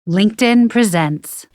LinkedIn presents.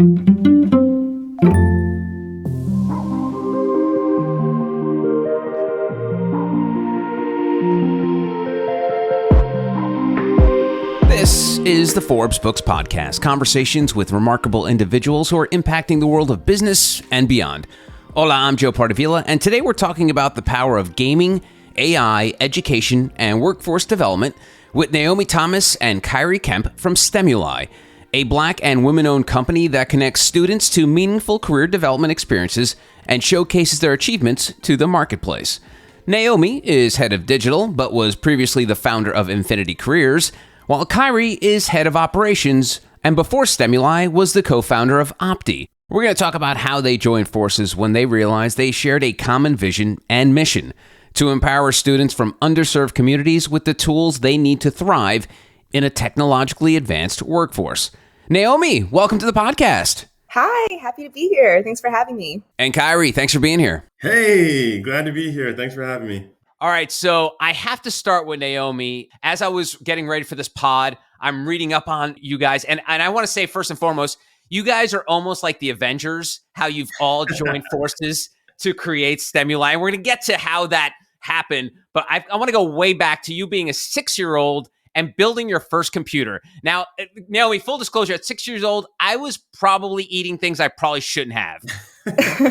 This is the Forbes Books Podcast, conversations with remarkable individuals who are impacting the world of business and beyond. Hola, I'm Joe Pardavila, and today we're talking about the power of gaming, AI, education, and workforce development with Naomi Thomas and Khiry Kemp from Stemuli, a Black and women-owned company that connects students to meaningful career development experiences and showcases their achievements to the marketplace. Naomi is head of digital, but was previously the founder of Infinity Careers, while Khiry is head of operations, and before Stemuli was the co-founder of Opti. We're going to talk about how they joined forces when they realized they shared a common vision and mission to empower students from underserved communities with the tools they need to thrive in a technologically advanced workforce. Naomi, welcome to the podcast. Hi, happy to be here. Thanks for having me. And Khiry, thanks for being here. Hey, glad to be here. Thanks for having me. All right, so I have to start with Naomi. As I was getting ready for this pod, I'm reading up on you guys. And I want to say, first and foremost, you guys are almost like the Avengers, how you've all joined forces to create Stemuli. And we're going to get to how that happened. But I want to go way back to you being a 6-year-old and building your first computer. Now, Naomi, full disclosure, at 6 years old, I was probably eating things I probably shouldn't have.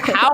How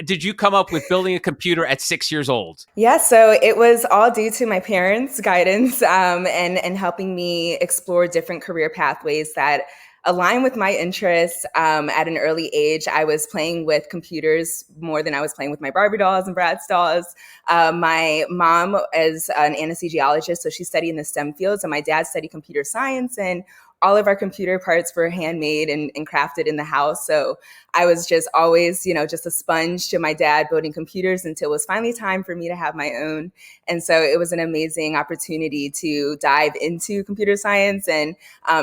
did you come up with building a computer at 6 years old? Yeah, so it was all due to my parents' guidance and helping me explore different career pathways that align with my interests. At an early age, I was playing with computers more than I was playing with my Barbie dolls and Bratz dolls. My mom is an anesthesiologist, so she studied in the STEM fields, and my dad studied computer science, and all of our computer parts were handmade and crafted in the house. So I was just always, just a sponge to my dad building computers until it was finally time for me to have my own. And so it was an amazing opportunity to dive into computer science and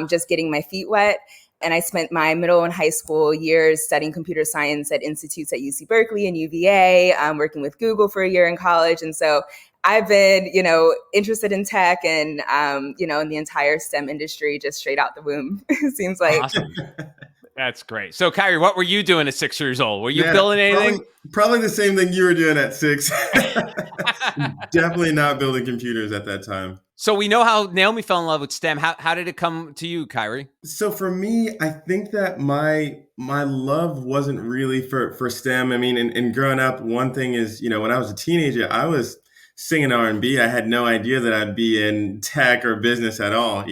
just getting my feet wet. And I spent my middle and high school years studying computer science at institutes at UC Berkeley and UVA, working with Google for a year in college. And so I've been, interested in tech and, in the entire STEM industry just straight out the womb, it seems like. Awesome. That's great. So, Khiry, what were you doing at 6 years old? Were you building anything? Probably the same thing you were doing at 6. Definitely not building computers at that time. So we know how Naomi fell in love with STEM. How did it come to you, Khiry? So for me, I think that my love wasn't really for STEM. I mean, and growing up, one thing is, when I was a teenager, I was singing R&B. I had no idea that I'd be in tech or business at all,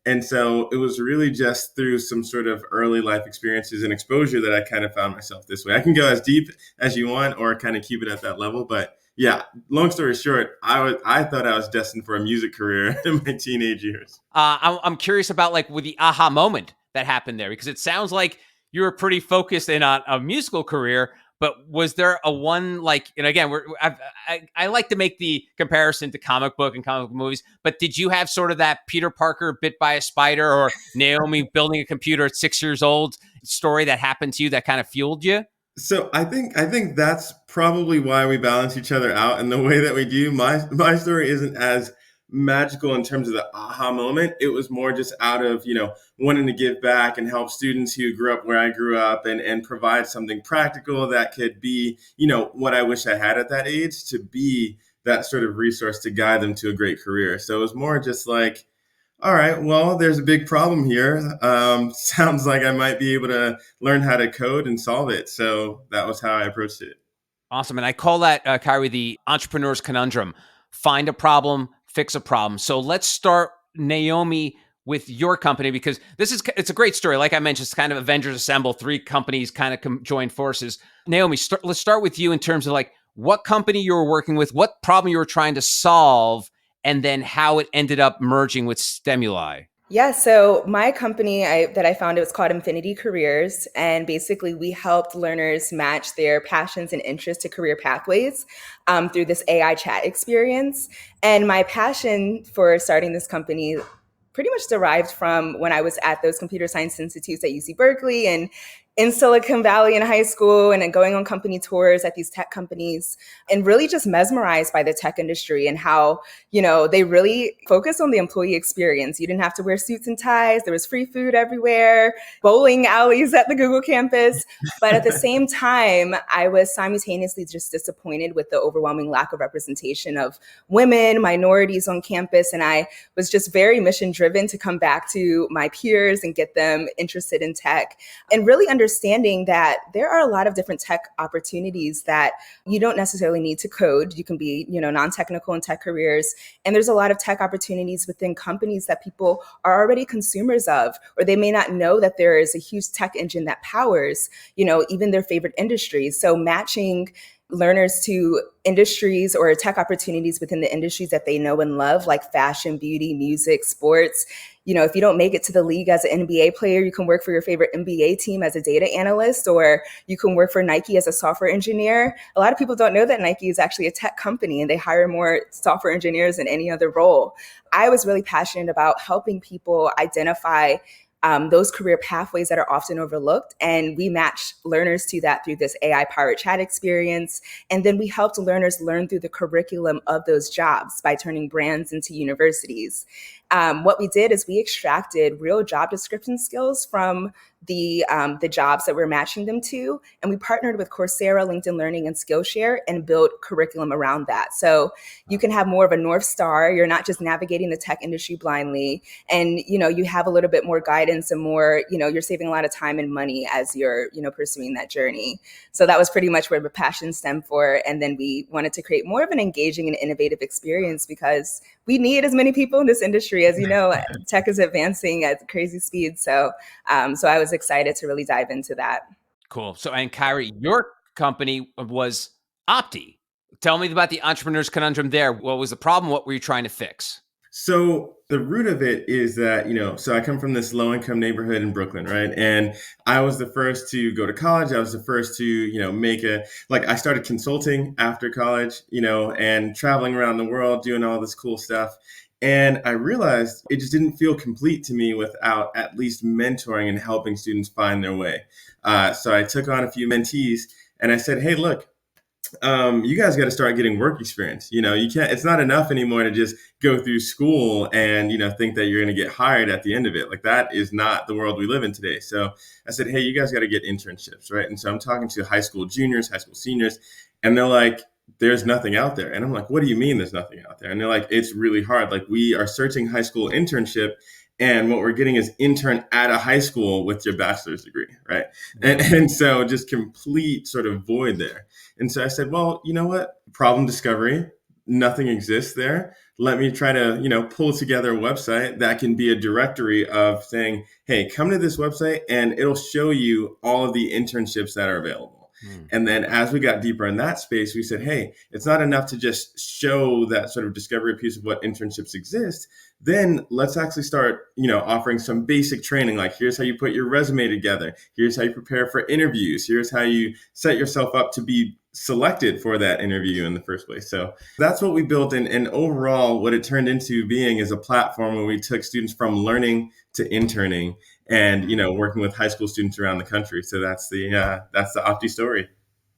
And so it was really just through some sort of early life experiences and exposure that I kind of found myself this way. I can go as deep as you want or kind of keep it at that level. But yeah, long story short, I thought I was destined for a music career in my teenage years. I'm curious about with the aha moment that happened there, because it sounds like you were pretty focused in on a musical career. But was there a one, and again, I like to make the comparison to comic book and comic book movies, but did you have sort of that Peter Parker bit by a spider or Naomi building a computer at 6 years old story that happened to you that kind of fueled you? So I think that's probably why we balance each other out in the way that we do. My story isn't as magical in terms of the aha moment. It was more just out of, wanting to give back and help students who grew up where I grew up and provide something practical that could be, what I wish I had at that age, to be that sort of resource to guide them to a great career. So it was more just like, all right, well, there's a big problem here. Sounds like I might be able to learn how to code and solve it. So that was how I approached it. Awesome. And I call that, Khiry, the entrepreneur's conundrum. Find a problem, fix a problem. So let's start, Naomi, with your company, because it's a great story. Like I mentioned, it's kind of Avengers Assemble, 3 companies kind of join forces. Naomi, let's start with you in terms of what company you were working with, what problem you were trying to solve, and then how it ended up merging with Stemuli. Yeah, so my company that I founded was called Infinity Careers, and basically we helped learners match their passions and interests to career pathways through this AI chat experience. And my passion for starting this company pretty much derived from when I was at those computer science institutes at UC Berkeley and in Silicon Valley in high school and then going on company tours at these tech companies and really just mesmerized by the tech industry and how, they really focus on the employee experience. You didn't have to wear suits and ties. There was free food everywhere, bowling alleys at the Google campus. But at the same time, I was simultaneously just disappointed with the overwhelming lack of representation of women, minorities on campus. And I was just very mission driven to come back to my peers and get them interested in tech and really understanding that there are a lot of different tech opportunities that you don't necessarily need to code. You can be, non-technical in tech careers. And there's a lot of tech opportunities within companies that people are already consumers of, or they may not know that there is a huge tech engine that powers, even their favorite industries. So matching learners to industries or tech opportunities within the industries that they know and love, like fashion, beauty, music, sports. If you don't make it to the league as an NBA player, you can work for your favorite NBA team as a data analyst, or you can work for Nike as a software engineer. A lot of people don't know that Nike is actually a tech company and they hire more software engineers than any other role. I was really passionate about helping people identify those career pathways that are often overlooked. And we match learners to that through this AI-powered chat experience. And then we helped learners learn through the curriculum of those jobs by turning brands into universities. What we did is we extracted real job description skills from the jobs that we're matching them to. And we partnered with Coursera, LinkedIn Learning, and Skillshare and built curriculum around that. So you can have more of a North Star. You're not just navigating the tech industry blindly. And, you have a little bit more guidance and more, you're saving a lot of time and money as you're, pursuing that journey. So that was pretty much where the passion stemmed for. And then we wanted to create more of an engaging and innovative experience because we need as many people in this industry. As you know, tech is advancing at crazy speed. So I was excited to really dive into that. Cool. So, and Khiry, your company was Opti. Tell me about the entrepreneur's conundrum there. What was the problem? What were you trying to fix? So the root of it is that, so I come from this low income neighborhood in Brooklyn, right? And I was the first to go to college. I was the first to, I started consulting after college, and traveling around the world, doing all this cool stuff. And I realized it just didn't feel complete to me without at least mentoring and helping students find their way. So I took on a few mentees and I said, hey, look, you guys got to start getting work experience. You can't, it's not enough anymore to just go through school and, think that you're going to get hired at the end of it. Like that is not the world we live in today. So I said, hey, you guys got to get internships, right? And so I'm talking to high school juniors, high school seniors, and they're like, there's nothing out there. And I'm like, what do you mean there's nothing out there? And they're like, it's really hard. Like we are searching high school internship and what we're getting is intern at a high school with your bachelor's degree, right? And so just complete sort of void there. And so I said, well, you know what? Problem discovery, nothing exists there. Let me try to, pull together a website that can be a directory of saying, hey, come to this website and it'll show you all of the internships that are available. And then as we got deeper in that space, we said, hey, it's not enough to just show that sort of discovery piece of what internships exist. Then let's actually start, offering some basic training, like here's how you put your resume together. Here's how you prepare for interviews. Here's how you set yourself up to be selected for that interview in the first place. So that's what we built. And overall, what it turned into being is a platform where we took students from learning to interning and, working with high school students around the country. So that's the Opti story.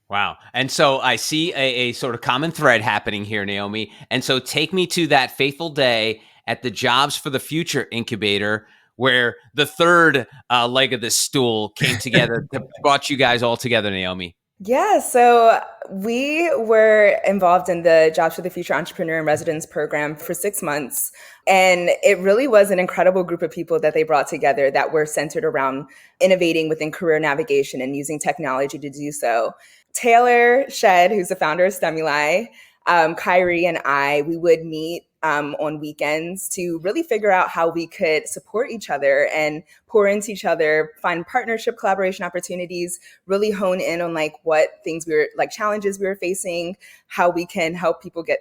Wow. And so I see a sort of common thread happening here, Naomi. And so take me to that fateful day at the Jobs for the Future incubator, where the third leg of this stool came together, that brought you guys all together, Naomi. Yeah, so we were involved in the Jobs for the Future Entrepreneur in Residence program for 6 months. And it really was an incredible group of people that they brought together that were centered around innovating within career navigation and using technology to do so. Taylor Shead, who's the founder of Stemuli, Khiry and we would meet on weekends to really figure out how we could support each other and pour into each other, find partnership, collaboration opportunities, really hone in on what things we were challenges we were facing, how we can help people get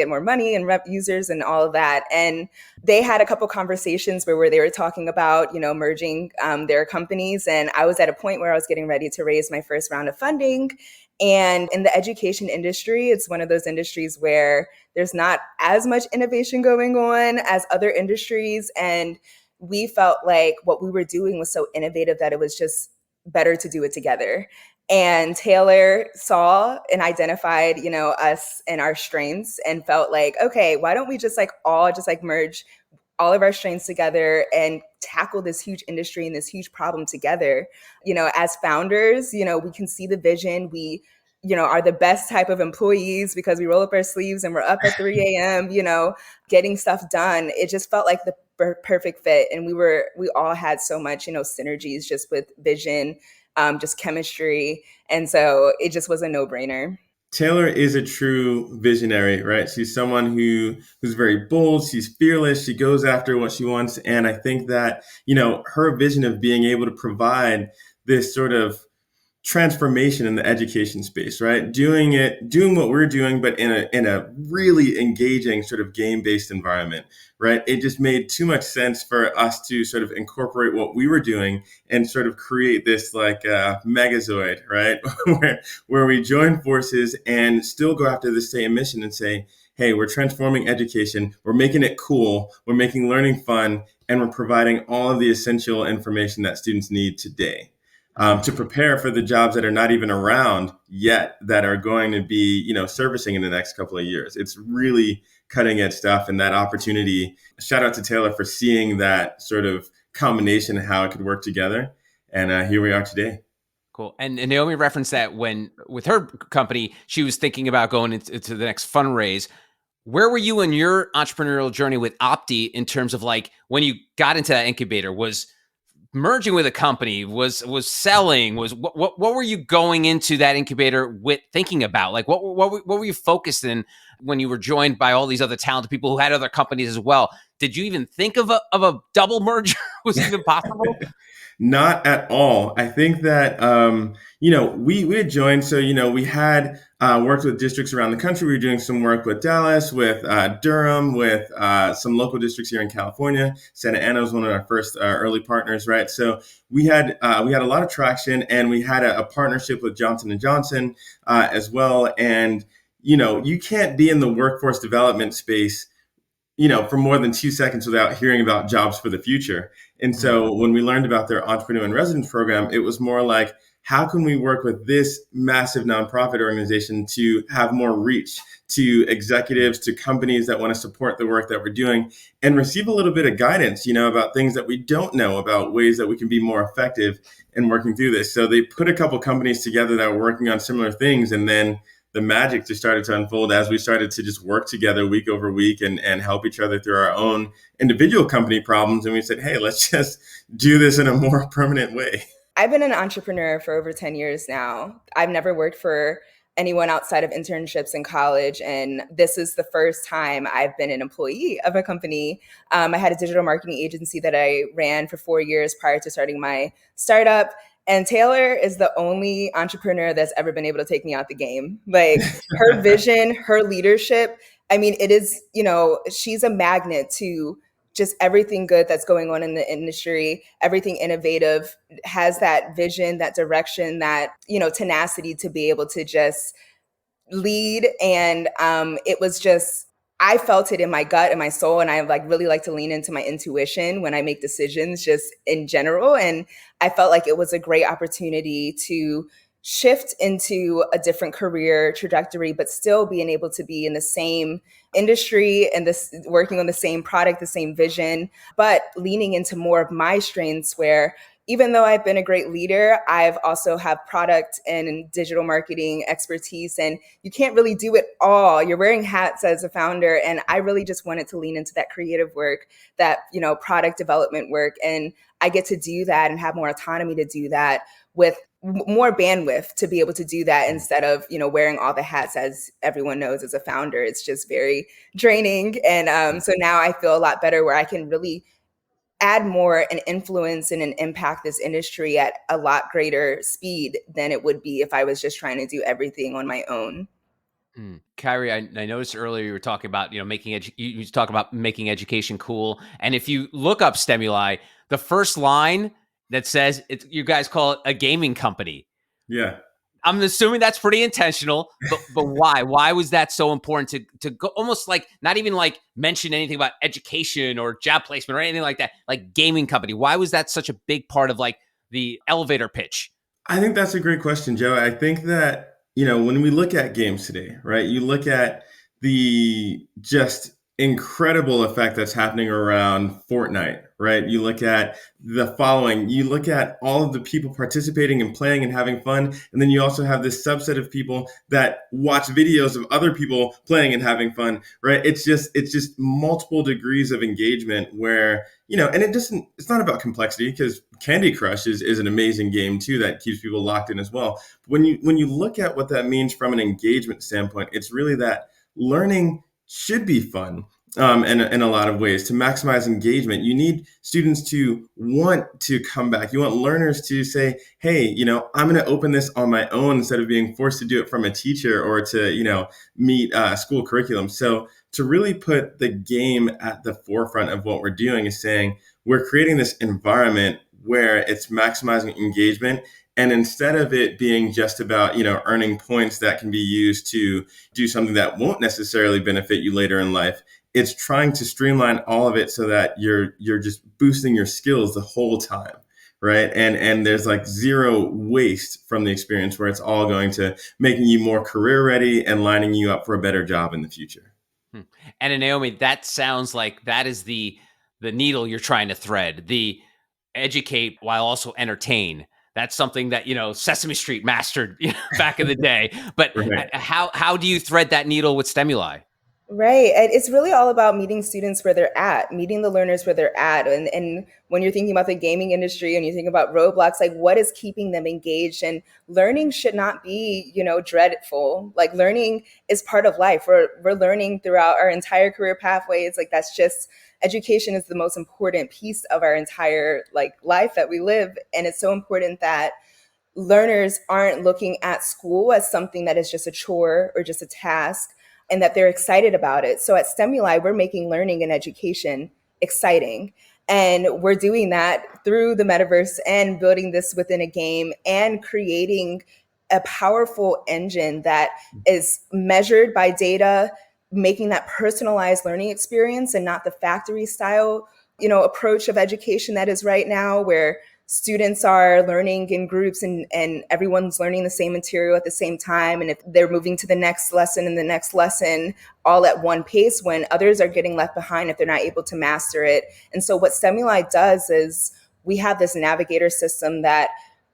more money and users and all of that. And they had a couple conversations where they were talking about, merging their companies. And I was at a point where I was getting ready to raise my first round of funding. And in the education industry, it's one of those industries where there's not as much innovation going on as other industries. And we felt like what we were doing was so innovative that it was just better to do it together. And Taylor saw and identified, us and our strengths and felt like, okay, why don't we just all merge all of our strengths together and tackle this huge industry and this huge problem together. As founders, we can see the vision. We, are the best type of employees because we roll up our sleeves and we're up at 3 a.m., getting stuff done. It just felt like the perfect fit. And we all had so much, synergies just with vision, just chemistry. And so it just was a no-brainer. Taylor is a true visionary, right? She's someone who's very bold. She's fearless. She goes after what she wants. And I think that, her vision of being able to provide this sort of transformation in the education space, right? Doing what we're doing, but in a really engaging sort of game-based environment, right? It just made too much sense for us to sort of incorporate what we were doing and sort of create this megazoid, right? where we join forces and still go after the same mission and say, hey, we're transforming education, we're making it cool, we're making learning fun, and we're providing all of the essential information that students need today. To prepare for the jobs that are not even around yet that are going to be, servicing in the next couple of years. It's really cutting edge stuff, and that opportunity. Shout out to Taylor for seeing that sort of combination and how it could work together. And here we are today. Cool. And Naomi referenced that when with her company, she was thinking about going into the next fundraise. Where were you in your entrepreneurial journey with Opti in terms of when you got into that incubator? Was merging with a company, was selling, what were you going into that incubator with thinking about? What were you focused in when you were joined by all these other talented people who had other companies as well? Did you even think of a double merger? Was it even possible? Not at all. I think that, we had joined. So, we had worked with districts around the country. We were doing some work with Dallas, with Durham, with some local districts here in California. Santa Ana was one of our first early partners, right? So we had a lot of traction, and we had a partnership with Johnson & Johnson as well. And, you can't be in the workforce development space for more than 2 seconds without hearing about jobs for the future. And so when we learned about their entrepreneur in residence program, it was more like, how can we work with this massive nonprofit organization to have more reach to executives, to companies that want to support the work that we're doing and receive a little bit of guidance, about things that we don't know about, ways that we can be more effective in working through this. So they put a couple companies together that were working on similar things, and then the magic just started to unfold as we started to just work together week over week and help each other through our own individual company problems. And we said, hey, let's just do this in a more permanent way. I've been an entrepreneur for over 10 years now. I've never worked for anyone outside of internships in college. And this is the first time I've been an employee of a company. I had a digital marketing agency that I ran for 4 years prior to starting my startup. And Taylor is the only entrepreneur that's ever been able to take me out the game. Her vision, her leadership, it is, she's a magnet to just everything good that's going on in the industry, everything innovative, has that vision, that direction, that, tenacity to be able to just lead. And it was just, I felt it in my gut and my soul. And I really like to lean into my intuition when I make decisions just in general. And I felt like it was a great opportunity to shift into a different career trajectory, but still being able to be in the same industry and working on the same product, the same vision, but leaning into more of my strengths where even though I've been a great leader, I've also have product and digital marketing expertise, and you can't really do it all. You're wearing hats as a founder. And I really just wanted to lean into that creative work, that, product development work. And I get to do that and have more autonomy to do that with more bandwidth to be able to do that instead of, wearing all the hats. As everyone knows, as a founder, it's just very draining. And so now I feel a lot better where I can really add more and influence and impact this industry at a lot greater speed than it would be if I was just trying to do everything on my own. Khiry, I noticed earlier you were talking about, you talk about making education cool. And if you look up Stemuli, the first line that says you guys call it a gaming company. Yeah. I'm assuming that's pretty intentional, but why? Why was that so important to go almost not even mention anything about education or job placement or anything like that, like gaming company? Why was that such a big part of the elevator pitch I think that's a great question, Joe. I think that, when we look at games today, right, you look at the just incredible effect that's happening around Fortnite, right? You look at the following, you look at all of the people participating and playing and having fun. And then you also have this subset of people that watch videos of other people playing and having fun, right? It's just multiple degrees of engagement where, and it's not about complexity, because Candy Crush is an amazing game too that keeps people locked in as well. When you look at what that means from an engagement standpoint, it's really that learning should be fun. In a lot of ways, to maximize engagement, you need students to want to come back. You want learners to say, hey, I'm going to open this on my own instead of being forced to do it from a teacher or to, meet school curriculum. So to really put the game at the forefront of what we're doing is saying we're creating this environment where it's maximizing engagement. And instead of it being just about, earning points that can be used to do something that won't necessarily benefit you later in life, it's trying to streamline all of it so that you're just boosting your skills the whole time. Right. And there's like zero waste from the experience, where it's all going to making you more career ready and lining you up for a better job in the future. And Naomi, that sounds like that is the needle you're trying to thread. The educate while also entertain. That's something that Sesame Street mastered back in the day. But Right. how do you thread that needle with Stemuli? Right. And it's really all about meeting students where they're at, meeting the learners where they're at. And when you're thinking about the gaming industry and you think about roadblocks, like what is keeping them engaged? And learning should not be, dreadful. Like learning is part of life. We're learning throughout our entire career pathways. Like that's just education is the most important piece of our entire like life that we live. And it's so important that learners aren't looking at school as something that is just a chore or just a task, and that they're excited about it. So at Stemuli, we're making learning and education exciting. And we're doing that through the metaverse and building this within a game and creating a powerful engine that is measured by data, making that personalized learning experience and not the factory style, approach of education that is right now, where students are learning in groups and everyone's learning the same material at the same time. And if they're moving to the next lesson and the next lesson all at one pace, when others are getting left behind if they're not able to master it. And so what Stemuli does is we have this navigator system that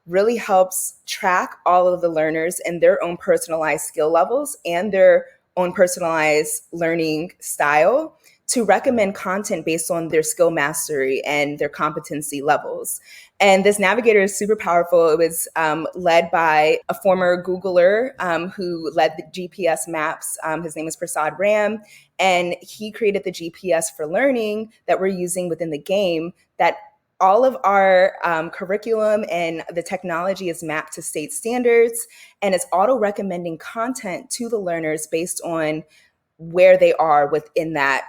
really helps track all of the learners and their own personalized skill levels and their own personalized learning style, to recommend content based on their skill mastery and their competency levels. And this navigator is super powerful. It was led by a former Googler who led the GPS maps. His name is Prasad Ram, and he created the GPS for learning that we're using within the game, that all of our curriculum and the technology is mapped to state standards, and it's auto-recommending content to the learners based on where they are within that,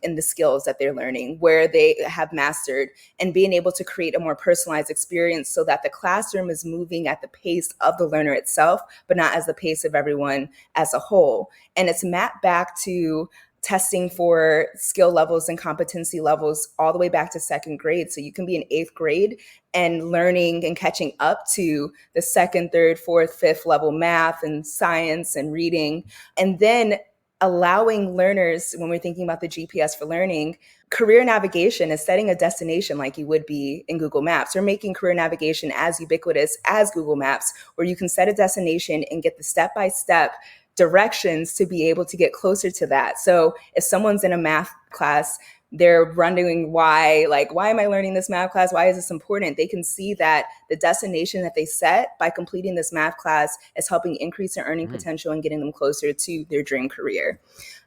in the skills that they're learning, where they have mastered, and being able to create a more personalized experience so that the classroom is moving at the pace of the learner itself, but not as the pace of everyone as a whole. And it's mapped back to testing for skill levels and competency levels all the way back to second grade. So you can be in eighth grade and learning and catching up to the second, third, fourth, fifth level math and science and reading. And then allowing learners, when we're thinking about the GPS for learning, career navigation is setting a destination like you would be in Google Maps, or making career navigation as ubiquitous as Google Maps, where you can set a destination and get the step-by-step directions to be able to get closer to that. So if someone's in a math class, they're wondering why am I learning this math class? Why is this important? They can see that the destination that they set by completing this math class is helping increase their earning potential and getting them closer to their dream career.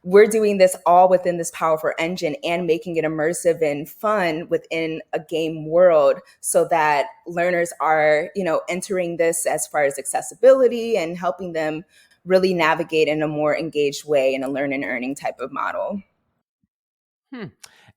We're doing this all within this powerful engine and making it immersive and fun within a game world, so that learners are, entering this as far as accessibility and helping them really navigate in a more engaged way in a learn and earning type of model.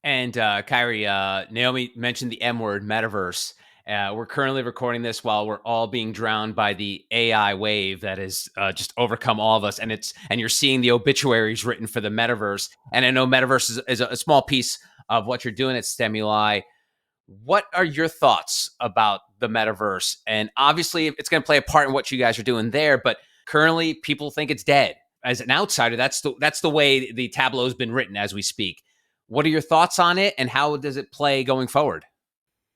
And Khiry, Naomi mentioned the M word, metaverse. We're currently recording this while we're all being drowned by the AI wave that has just overcome all of us. And you're seeing the obituaries written for the metaverse. And I know metaverse is a small piece of what you're doing at Stemuli. What are your thoughts about the metaverse? And obviously, it's going to play a part in what you guys are doing there. But currently, people think it's dead. As an outsider, that's the way the tableau has been written as we speak. What are your thoughts on it, and how does it play going forward?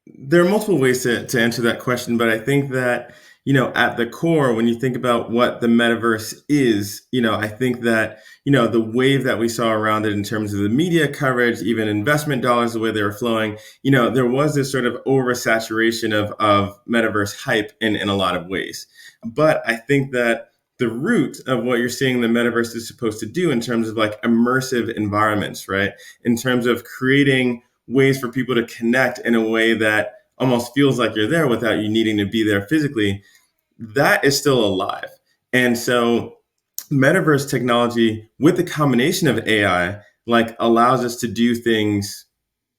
There are multiple ways to answer that question, but I think that, at the core, when you think about what the metaverse is, I think that, the wave that we saw around it in terms of the media coverage, even investment dollars, the way they were flowing, there was this sort of oversaturation of metaverse hype in a lot of ways. But I think that the root of what you're seeing the metaverse is supposed to do in terms of like immersive environments, right? In terms of creating ways for people to connect in a way that almost feels like you're there without you needing to be there physically, that is still alive. And so metaverse technology with the combination of AI like allows us to do things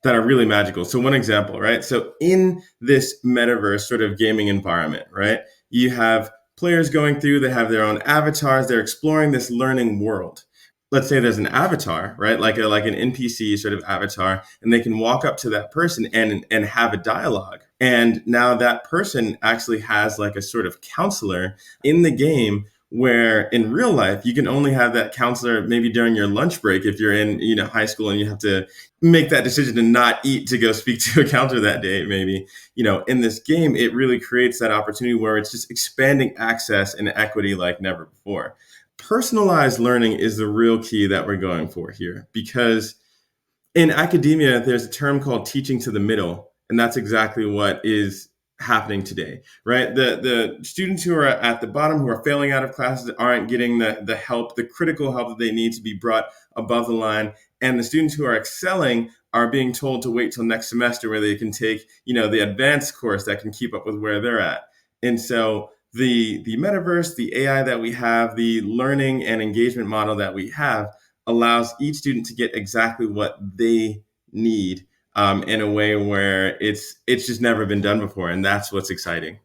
that are really magical. So one example, right? So in this metaverse sort of gaming environment, right? You have players going through, they have their own avatars, they're exploring this learning world. Let's say there's an avatar, right? Like an NPC sort of avatar, and they can walk up to that person and have a dialogue. And now that person actually has like a sort of counselor in the game where in real life you can only have that counselor maybe during your lunch break if you're in high school and you have to make that decision to not eat to go speak to a counselor that day. Maybe in this game it really creates that opportunity where it's just expanding access and equity like never before. Personalized learning is the real key that we're going for here, because in academia there's a term called teaching to the middle, and that's exactly what is happening today, right? The students who are at the bottom, who are failing out of classes, aren't getting the help, the critical help that they need to be brought above the line. And the students who are excelling are being told to wait till next semester where they can take, the advanced course that can keep up with where they're at. And so the metaverse, the AI that we have, the learning and engagement model that we have allows each student to get exactly what they need in a way where it's just never been done before, and that's what's exciting.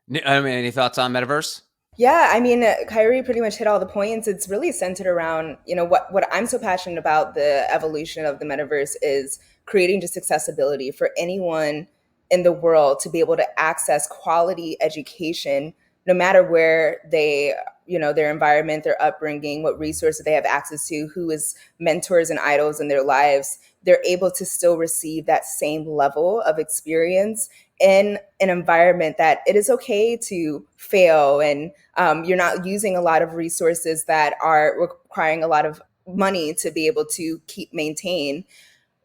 Any thoughts on metaverse? Yeah, I mean, Kyrie pretty much hit all the points. It's really centered around, what I'm so passionate about the evolution of the metaverse is creating just accessibility for anyone in the world to be able to access quality education, no matter where they, their environment, their upbringing, what resources they have access to, who is mentors and idols in their lives. They're able to still receive that same level of experience in an environment that it is okay to fail, and you're not using a lot of resources that are requiring a lot of money to be able to maintain.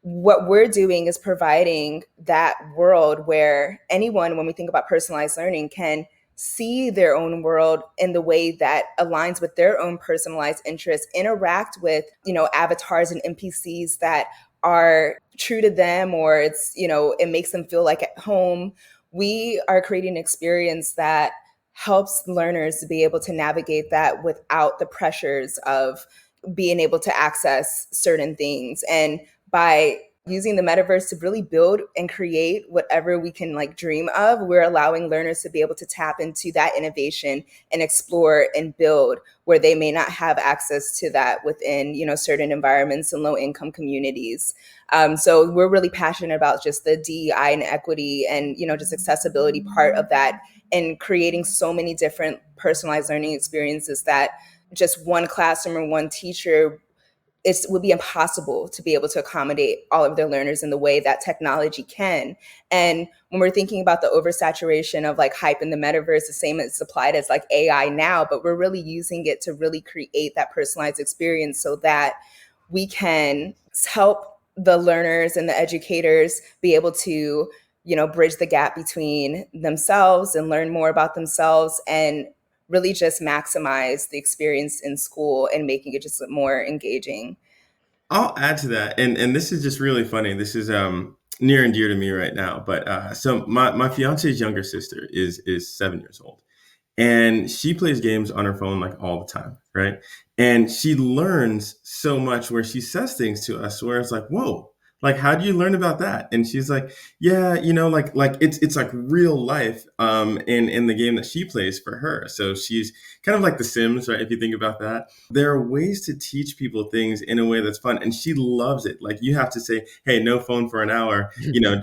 What we're doing is providing that world where anyone, when we think about personalized learning, can see their own world in the way that aligns with their own personalized interests, interact with, avatars and NPCs that are true to them, or it makes them feel like at home. We are creating an experience that helps learners to be able to navigate that without the pressures of being able to access certain things. And by using the metaverse to really build and create whatever we can dream of, we're allowing learners to be able to tap into that innovation and explore and build where they may not have access to that within, certain environments and low income communities. So we're really passionate about just the DEI and equity and, just accessibility part of that, and creating so many different personalized learning experiences that just one classroom or one teacher, it would be impossible to be able to accommodate all of their learners in the way that technology can. And when we're thinking about the oversaturation of hype in the metaverse, the same is applied as AI now, but we're really using it to really create that personalized experience so that we can help the learners and the educators be able to, bridge the gap between themselves and learn more about themselves, and really just maximize the experience in school and making it just more engaging. I'll add to that, and this is just really funny. This is near and dear to me right now. But so my fiance's younger sister is 7 years old, and she plays games on her phone all the time, right? And she learns so much where she says things to us where it's like, whoa, how do you learn about that? And she's like, yeah, it's like real life in the game that she plays for her. So she's kind of like The Sims, right? If you think about that, there are ways to teach people things in a way that's fun, and she loves it. You have to say, hey, no phone for an hour,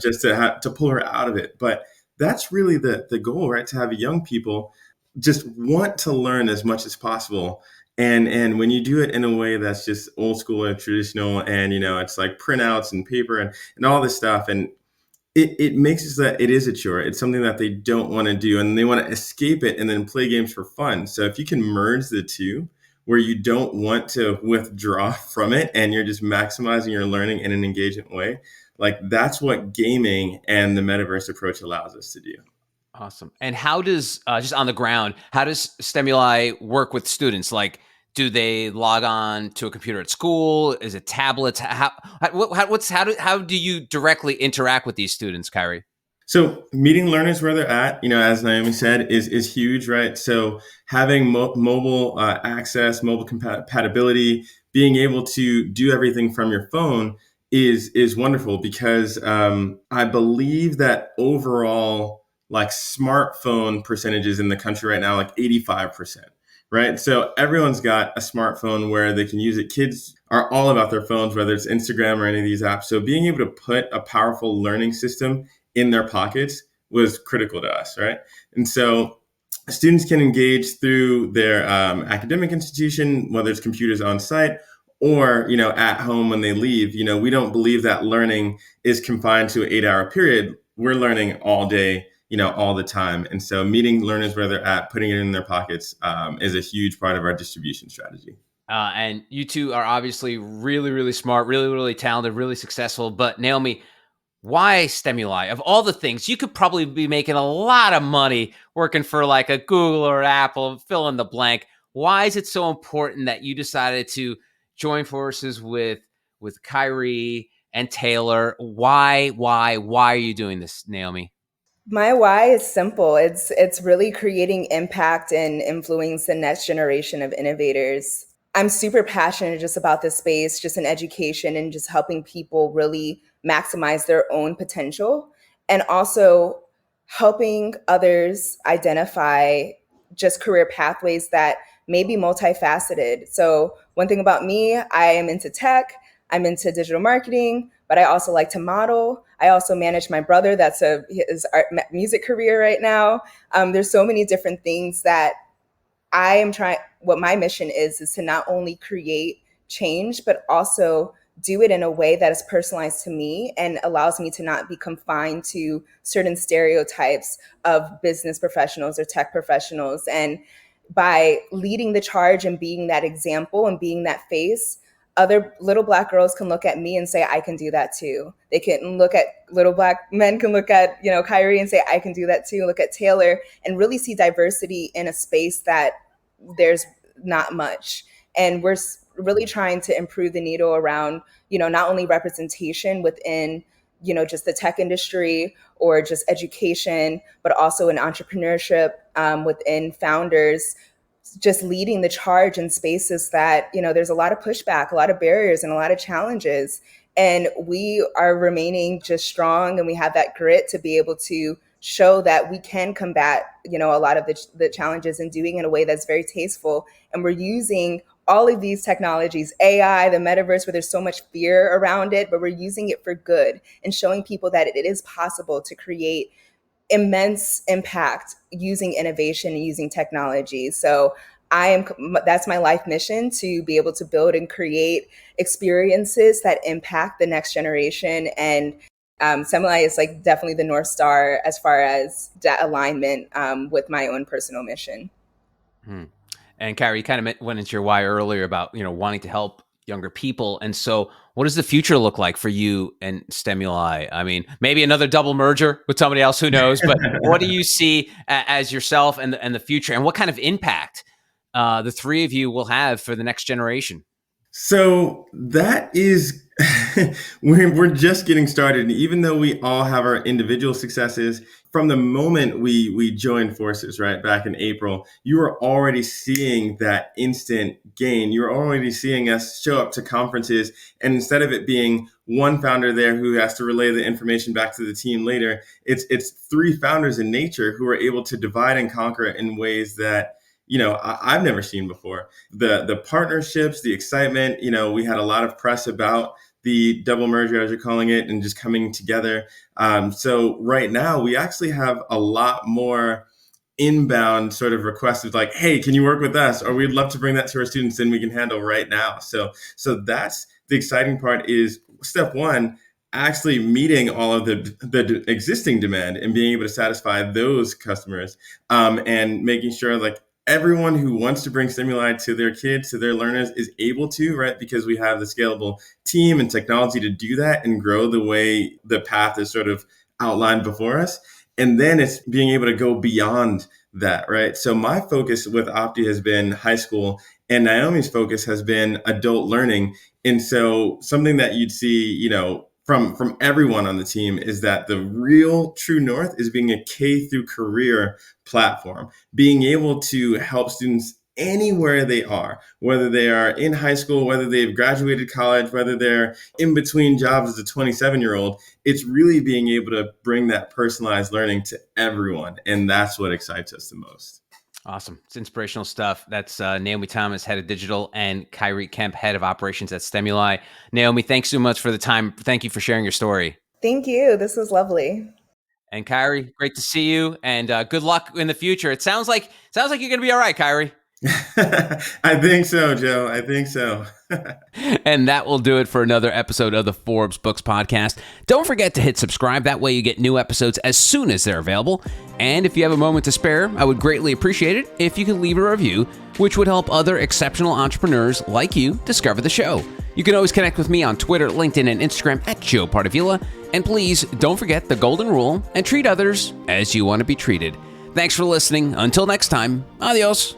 just to pull her out of it. But that's really the goal, right? To have young people just want to learn as much as possible. And when you do it in a way that's just old school and traditional, and it's like printouts and paper and all this stuff, and it makes it so that it is a chore. It's something that they don't want to do, and they want to escape it and then play games for fun. So if you can merge the two, where you don't want to withdraw from it and you're just maximizing your learning in an engagement way, like that's what gaming and the metaverse approach allows us to do. Awesome. And how does, just on the ground, how does Stemuli work with students? Like, do they log on to a computer at school? Is it tablets? How do you directly interact with these students, Khiry? So meeting learners where they're at, as Naomi said, is huge, right? So having mobile access, mobile compatibility, being able to do everything from your phone is wonderful, because I believe that overall, like, smartphone percentages in the country right now, like 85%. Right. So everyone's got a smartphone where they can use it. Kids are all about their phones, whether it's Instagram or any of these apps. So being able to put a powerful learning system in their pockets was critical to us, right? And so students can engage through their academic institution, whether it's computers on site or at home when they leave. We don't believe that learning is confined to an 8-hour period. We're learning all day, all the time. And so meeting learners where they're at, putting it in their pockets, is a huge part of our distribution strategy. And you two are obviously really, really smart, really, really talented, really successful. But Naomi, why Stemuli? Of all the things, you could probably be making a lot of money working for like a Google or Apple, fill in the blank. Why is it so important that you decided to join forces with Khiry and Taylor? Why are you doing this, Naomi? My why is simple. It's really creating impact and influence the next generation of innovators. I'm super passionate just about this space, just in education and just helping people really maximize their own potential, and also helping others identify just career pathways that may be multifaceted. So one thing about me, I am into tech, I'm into digital marketing, but I also like to model. I also manage my brother. That's his art music career right now. There's so many different things that I am trying. What my mission is to not only create change, but also do it in a way that is personalized to me and allows me to not be confined to certain stereotypes of business professionals or tech professionals. And by leading the charge and being that example and being that face, other little Black girls can look at me and say, I can do that too. They can look at little Black men can look at, Khiry and say, I can do that too. Look at Taylor and really see diversity in a space that there's not much. And we're really trying to improve the needle around, not only representation within, just the tech industry or just education, but also in entrepreneurship, within founders, just leading the charge in spaces that, there's a lot of pushback, a lot of barriers, and a lot of challenges. And we are remaining just strong, and we have that grit to be able to show that we can combat, a lot of the challenges, and doing it in a way that's very tasteful. And we're using all of these technologies, AI, the metaverse, where there's so much fear around it, but we're using it for good and showing people that it is possible to create immense impact using innovation and using technology. So that's my life mission, to be able to build and create experiences that impact the next generation. And Stemuli is like definitely the North Star as far as that alignment with my own personal mission. Hmm. And Khiry, you kind of went into your why earlier about, wanting to help younger people. And so what does the future look like for you and Stemuli? I mean, maybe another double merger with somebody else, who knows? But what do you see as yourself and the future, and what kind of impact the three of you will have for the next generation? So that is, we're just getting started. And even though we all have our individual successes, from the moment we joined forces, right, back in April, you were already seeing that instant gain. You were already seeing us show up to conferences, and instead of it being one founder there who has to relay the information back to the team later, it's three founders in nature who are able to divide and conquer in ways that I've never seen before. The partnerships, the excitement, we had a lot of press about the double merger, as you're calling it, and just coming together. So right now, we actually have a lot more inbound sort of requests of like, hey, can you work with us? Or we'd love to bring that to our students and we can handle right now. So that's the exciting part is step one, actually meeting all of the existing demand and being able to satisfy those customers, and making sure like everyone who wants to bring stimuli to their kids, to their learners is able to, right? Because we have the scalable team and technology to do that and grow the way the path is sort of outlined before us. And then it's being able to go beyond that, right? So my focus with Opti has been high school, and Naomi's focus has been adult learning. And so something that you'd see, from everyone on the team is that the real true north is being a K through career platform, being able to help students anywhere they are, whether they are in high school, whether they've graduated college, whether they're in between jobs as a 27-year-old, it's really being able to bring that personalized learning to everyone. And that's what excites us the most. Awesome. It's inspirational stuff. That's Naomi Thomas, head of digital, and Khiry Kemp, head of operations at Stemuli. Naomi, thanks so much for the time. Thank you for sharing your story. Thank you. This was lovely. And Khiry, great to see you, and good luck in the future. It sounds like you're going to be all right, Khiry. I think so, Joe. I think so. And that will do it for another episode of the Forbes Books Podcast. Don't forget to hit subscribe. That way you get new episodes as soon as they're available. And if you have a moment to spare, I would greatly appreciate it if you could leave a review, which would help other exceptional entrepreneurs like you discover the show. You can always connect with me on Twitter, LinkedIn, and Instagram at Joe Pardavila. And please don't forget the golden rule and treat others as you want to be treated. Thanks for listening. Until next time, adios.